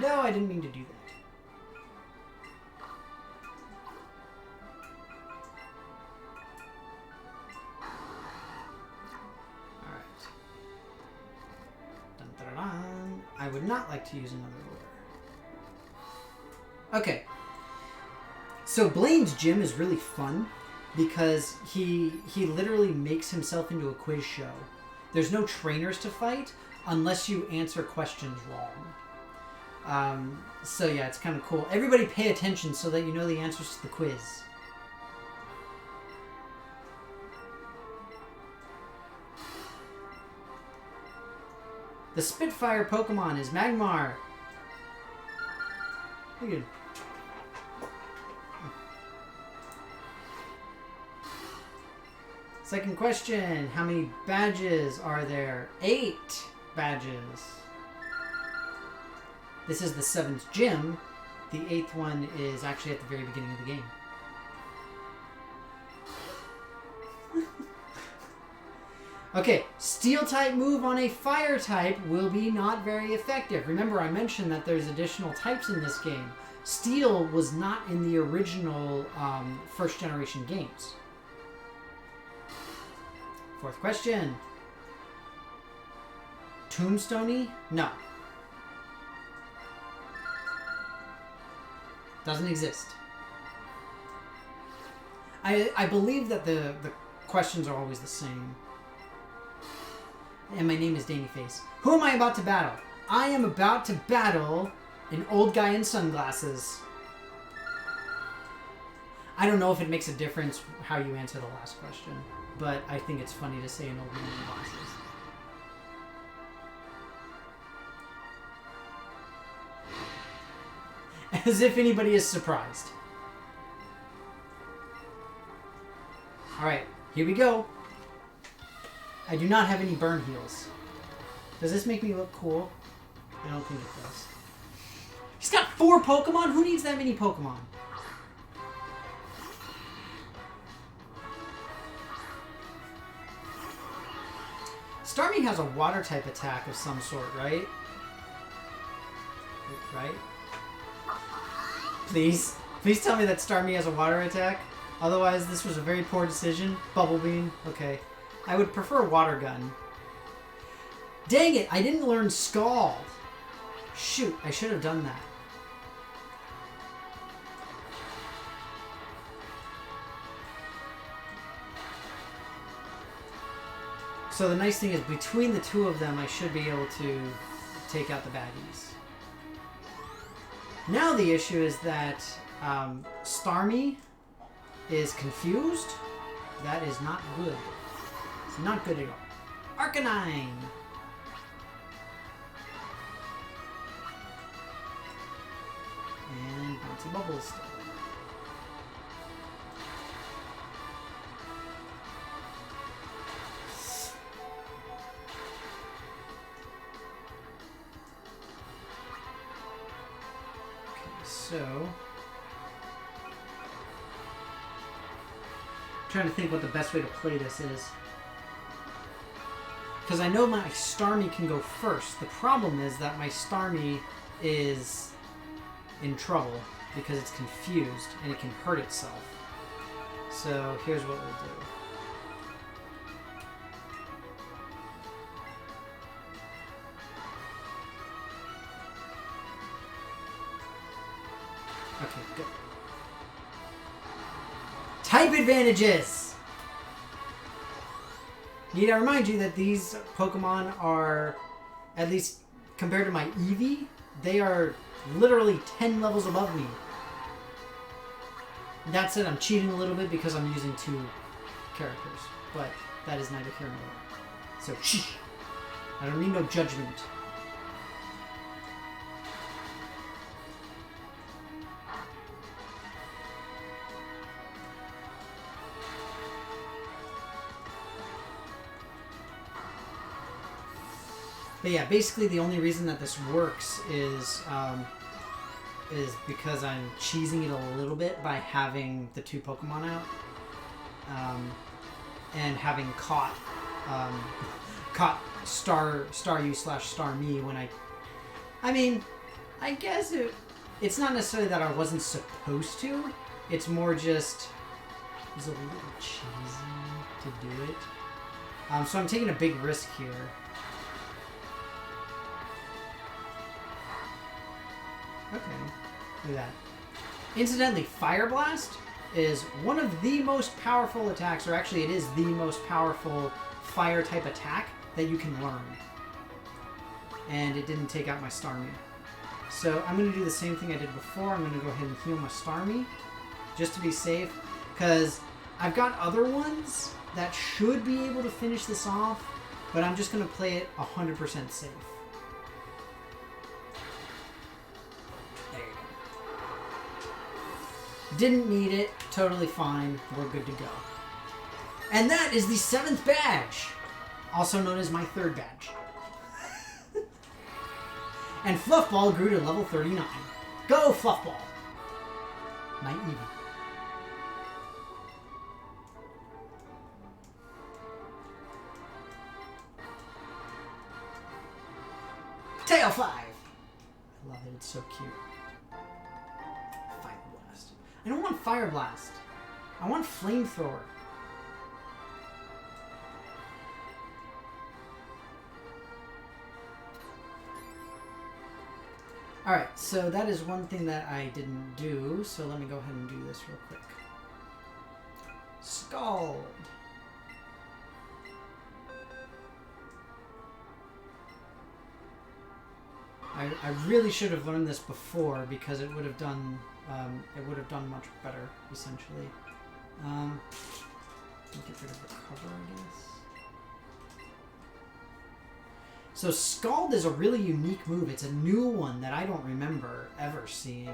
No, I didn't mean to do that. Alright. Dun, dun, dun, dun. I would not like to use another lure. Okay. So Blaine's gym is really fun because he literally makes himself into a quiz show. There's no trainers to fight unless you answer questions wrong. So yeah, it's kind of cool. Everybody pay attention so that you know the answers to the quiz. The Spitfire Pokemon is Magmar. Look at. Second question, how many badges are there? 8 badges. This is the 7th gym. The 8th one is actually at the very beginning of the game. Okay, Steel type move on a Fire type will be not very effective. Remember, I mentioned that there's additional types in this game. Steel was not in the original first generation games. 4th question. Tombstone-y? No. Doesn't exist. I believe that the questions are always the same. And my name is Dannyface. Who am I about to battle? I am about to battle an old guy in sunglasses. I don't know if it makes a difference how you answer the last question, but I think it's funny to say an old man in glasses. As if anybody is surprised. Alright, here we go. I do not have any burn heals. Does this make me look cool? I don't think it does. He's got 4 Pokemon? Who needs that many Pokemon? Starmie has a water type attack of some sort, right? Right? Please. Please tell me that Starmie has a water attack. Otherwise, this was a very poor decision. Bubble Beam. Okay. I would prefer Water Gun. Dang it! I didn't learn Scald. Shoot, I should have done that. So the nice thing is, between the two of them, I should be able to take out the baddies. Now the issue is that Starmie is confused. That is not good. It's not good at all. Arcanine! And Bouncy Bubbles still. So, I'm trying to think what the best way to play this is. Because I know my Starmie can go first. The problem is that my Starmie is in trouble because it's confused and it can hurt itself. So here's what we'll do. Okay, good. Type advantages! Need I remind you that these Pokemon are, at least compared to my Eevee, they are literally 10 levels above me. That said, I'm cheating a little bit because I'm using 2 characters, but that is neither here nor there. So, shh! I don't need no judgment. But yeah, basically the only reason that this works is because I'm cheesing it a little bit by having the 2 Pokemon out, and having caught Star You / Star Me when I mean, I guess it's not necessarily that I wasn't supposed to. It's more just it was a little cheesy to do it. So I'm taking a big risk here. Okay, look at that. Incidentally, Fire Blast is one of the most powerful attacks, or actually it is the most powerful fire type attack that you can learn. And it didn't take out my Starmie. So I'm going to do the same thing I did before. I'm going to go ahead and heal my Starmie, just to be safe, because I've got other ones that should be able to finish this off, but I'm just going to play it 100% safe. Didn't need it. Totally fine. We're good to go. And that is the 7th badge. Also known as my 3rd badge. And Fluffball grew to level 39. Go, Fluffball! My Eevee. Tail 5! I love it. It's so cute. I don't want Fire Blast. I want Flamethrower. Alright, so that is one thing that I didn't do, so let me go ahead and do this real quick. Scald. I really should have learned this before because it would have done much better, essentially. Get rid of the cover, I guess. So Scald is a really unique move. It's a new one that I don't remember ever seeing.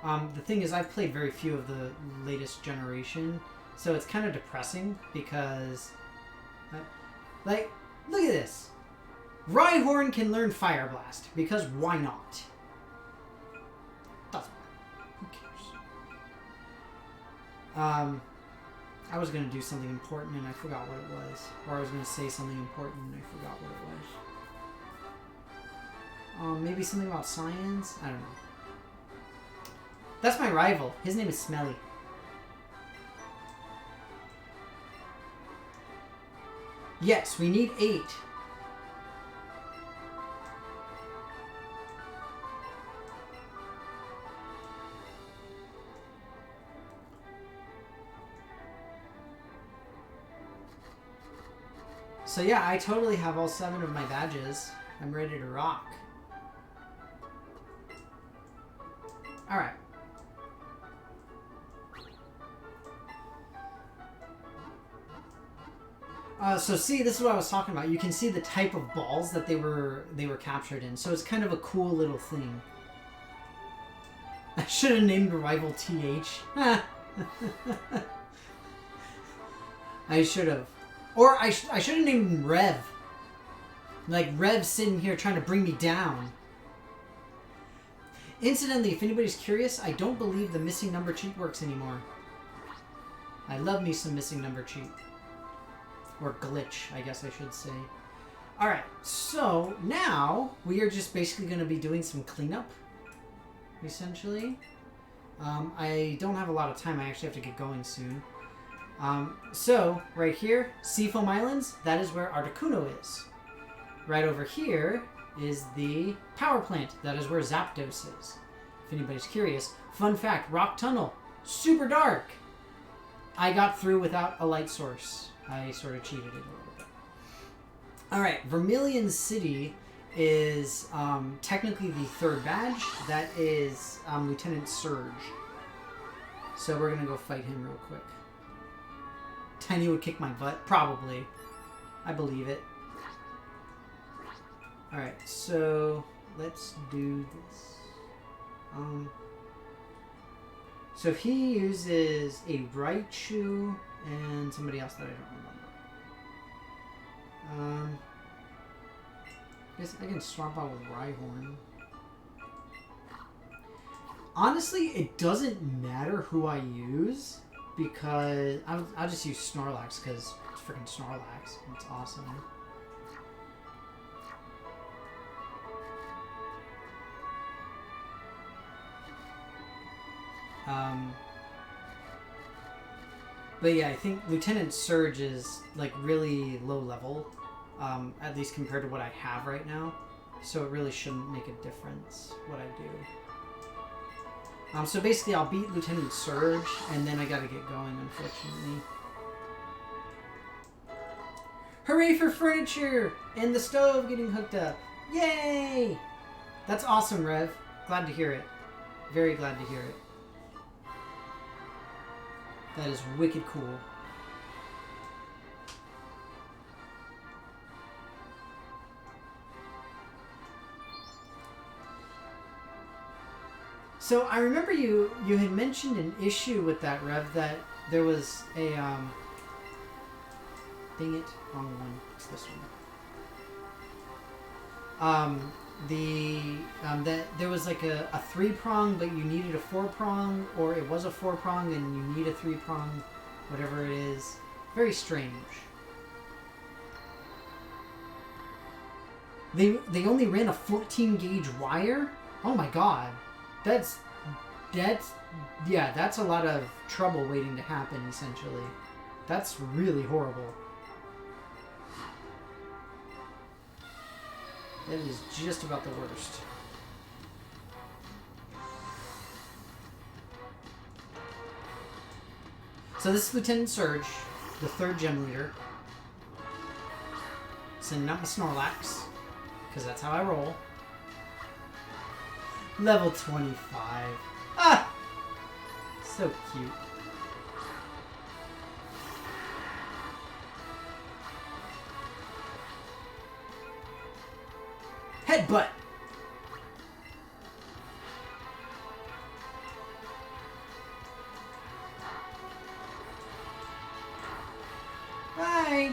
The thing is, I've played very few of the latest generation, so it's kind of depressing because, like, look at this. Rhyhorn can learn Fire Blast, because why not? Doesn't matter. Who cares? I was going to do something important and I forgot what it was. Or I was going to say something important and I forgot what it was. Maybe something about science? I don't know. That's my rival. His name is Smelly. Yes, we need 8. So yeah, I totally have all 7 of my badges. I'm ready to rock. Alright. So see, this is what I was talking about. You can see the type of balls that they were captured in. So it's kind of a cool little thing. I should have named the rival TH. I should have. Or I should have named him Rev. Like, Rev's sitting here trying to bring me down. Incidentally, if anybody's curious, I don't believe the missing number cheat works anymore. I love me some missing number cheat. Or glitch, I guess I should say. Alright, so now we are just basically going to be doing some cleanup, essentially. I don't have a lot of time. I actually have to get going soon. So, right here, Seafoam Islands, that is where Articuno is. Right over here is the power plant. That is where Zapdos is. If anybody's curious. Fun fact, Rock Tunnel, super dark. I got through without a light source. I sort of cheated it a little bit. Alright, Vermilion City is technically the 3rd badge. That is Lieutenant Surge. So we're going to go fight him real quick. Tiny would kick my butt? Probably. I believe it. Alright, so let's do this. So he uses a Raichu and somebody else that I don't remember. I guess I can swap out with Rhyhorn. Honestly, it doesn't matter who I use because I'll just use Snorlax because it's freaking Snorlax. It's awesome. But yeah, I think Lieutenant Surge is like really low level, at least compared to what I have right now. So it really shouldn't make a difference what I do. So basically I'll beat Lieutenant Surge and then I gotta get going, unfortunately. Hooray for furniture! And the stove getting hooked up. Yay! That's awesome, Rev. Glad to hear it. Very glad to hear it. That is wicked cool. So I remember you had mentioned an issue with that, Rev, that there was a dang it, wrong one. It's this one. That there was like a 3-prong, but you needed a 4-prong, or it was a 4-prong and you need a 3-prong, whatever it is. Very strange. They only ran a 14 gauge wire? Oh my god. That's a lot of trouble waiting to happen, essentially. That's really horrible. That is just about the worst. So this is Lieutenant Surge, the 3rd gym leader. Sending out my Snorlax, because that's how I roll. Level 25. Ah! So cute. Headbutt! Bye!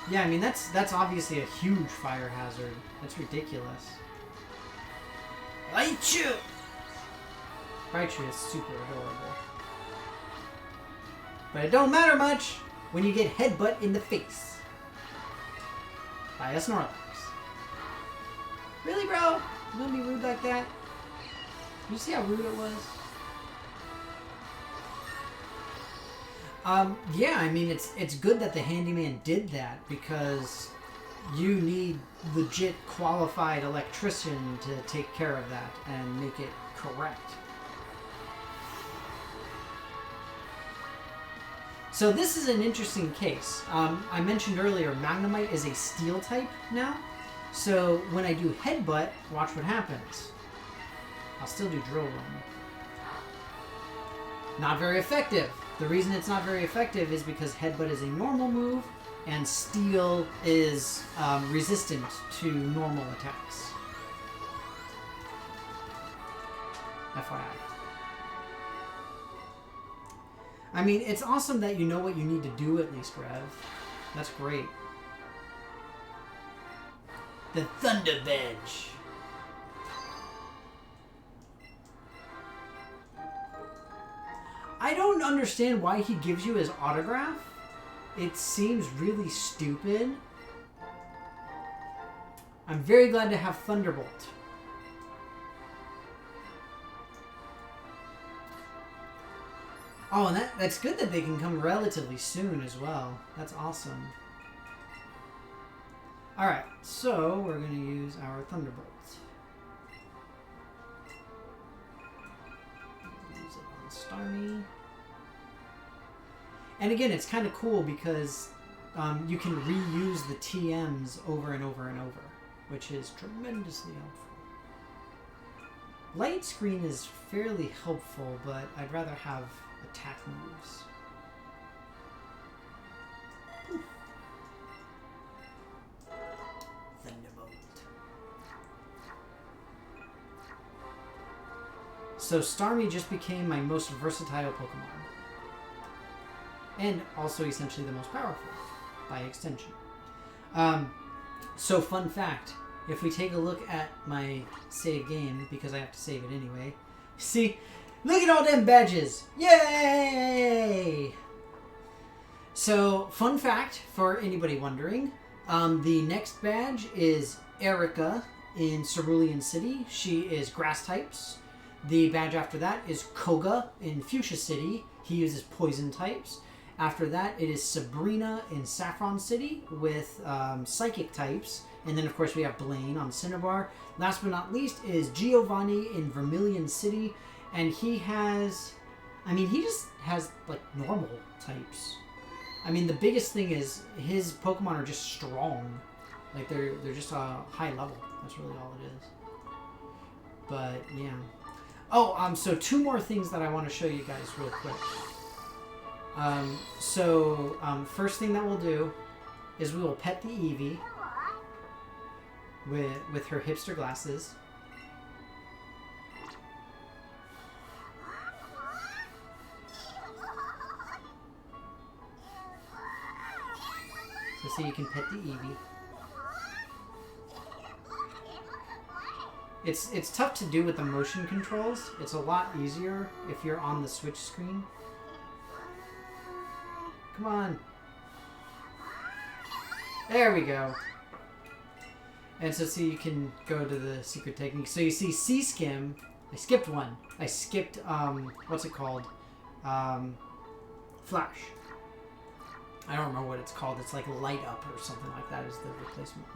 Yeah, I mean, that's obviously a huge fire hazard. That's ridiculous. Raichu! Raichu is super adorable. But it don't matter much when you get headbutt in the face by a Snorlax. Really, bro? You gonna be rude like that? You see how rude it was? Yeah, I mean, it's good that the handyman did that because you need legit qualified electrician to take care of that and make it correct. So this is an interesting case. I mentioned earlier, Magnemite is a steel type now. So when I do headbutt, watch what happens. I'll still do drill run. Not very effective. The reason it's not very effective is because headbutt is a normal move and steel is resistant to normal attacks. FYI. I mean, it's awesome that you know what you need to do at least, Rev. That's great. The Thunder Veg. I don't understand why he gives you his autograph. It seems really stupid. I'm very glad to have Thunderbolt. Oh, and that's good that they can come relatively soon as well. That's awesome. Alright, so we're going to use our Thunderbolt. Use it on Starmie. And again, it's kind of cool because you can reuse the TMs over and over and over, which is tremendously helpful. Light screen is fairly helpful, but I'd rather have attack moves. Thunderbolt. So Starmie just became my most versatile Pokemon. And also essentially the most powerful, by extension. So fun fact, if we take a look at my save game, because I have to save it anyway, see, look at all them badges! Yay! So, fun fact for anybody wondering, the next badge is Erica in Cerulean City. She is grass types. The badge after that is Koga in Fuchsia City. He uses poison types. After that, it is Sabrina in Saffron City with psychic types. And then, of course, we have Blaine on Cinnabar. Last but not least is Giovanni in Vermilion City. And he has... I mean, he just has, like, normal types. I mean, the biggest thing is his Pokemon are just strong. Like, they're just a high level. That's really all it is. But, yeah. Oh, so two more things that I want to show you guys real quick. First thing that we'll do is we will pet the Eevee with her hipster glasses. So you can pet the Eevee. It's tough to do with the motion controls. It's a lot easier if you're on the Switch screen. Come on. There we go. And so see, you can go to the secret technique. So you see C-Skim. I skipped one. I skipped, what's it called? Flash. I don't remember what it's called. It's like Light Up or something like that is the replacement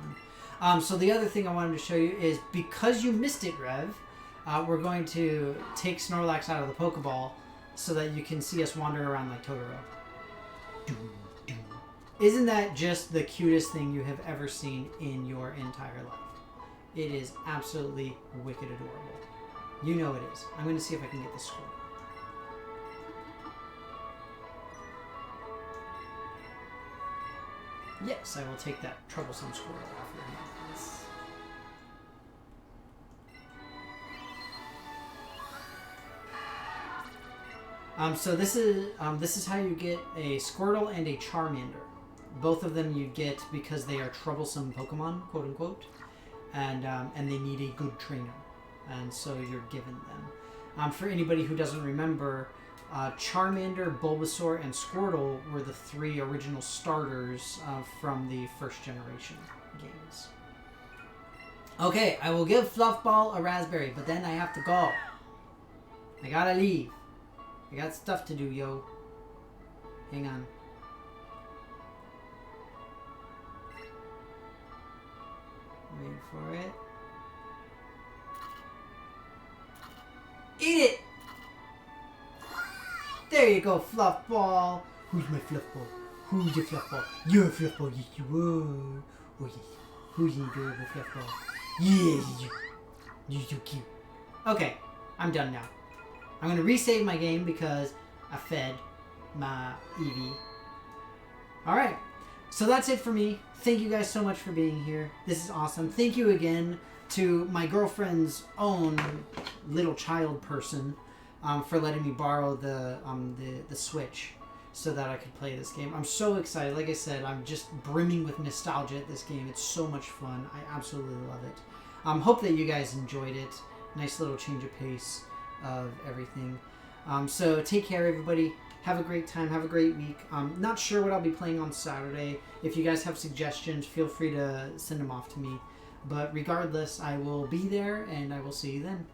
one. So the other thing I wanted to show you is because you missed it, Rev, we're going to take Snorlax out of the Pokeball so that you can see us wander around like Totoro. Isn't that just the cutest thing you have ever seen in your entire life? It is absolutely wicked adorable. You know it is. I'm going to see if I can get this score. Yes, I will take that troublesome squirrel off your hands. So this is how you get a Squirtle and a Charmander. Both of them you get because they are troublesome Pokemon, quote unquote, and they need a good trainer, and so you're given them. For anybody who doesn't remember, Charmander, Bulbasaur, and Squirtle were the three original starters from the first generation games. Okay, I will give Fluffball a raspberry, but then I have to go. I gotta leave. I got stuff to do, yo. Hang on. Wait for it. Eat it! There you go, Fluffball. Who's my Fluffball? Who's your Fluffball? You're a Fluffball, yes you are. Oh yes. Who's the adorable Fluffball? Yeah, you're so cute. Okay, I'm done now. I'm going to resave my game because I fed my Eevee. Alright, so that's it for me. Thank you guys so much for being here. This is awesome. Thank you again to my girlfriend's own little child person for letting me borrow the Switch so that I could play this game. I'm so excited. Like I said, I'm just brimming with nostalgia at this game. It's so much fun. I absolutely love it. Hope that you guys enjoyed it. Nice little change of pace of everything. So take care, everybody. Have a great time. Have a great week. Not sure what I'll be playing on Saturday. If you guys have suggestions, feel free to send them off to me. But regardless, I will be there, and I will see you then.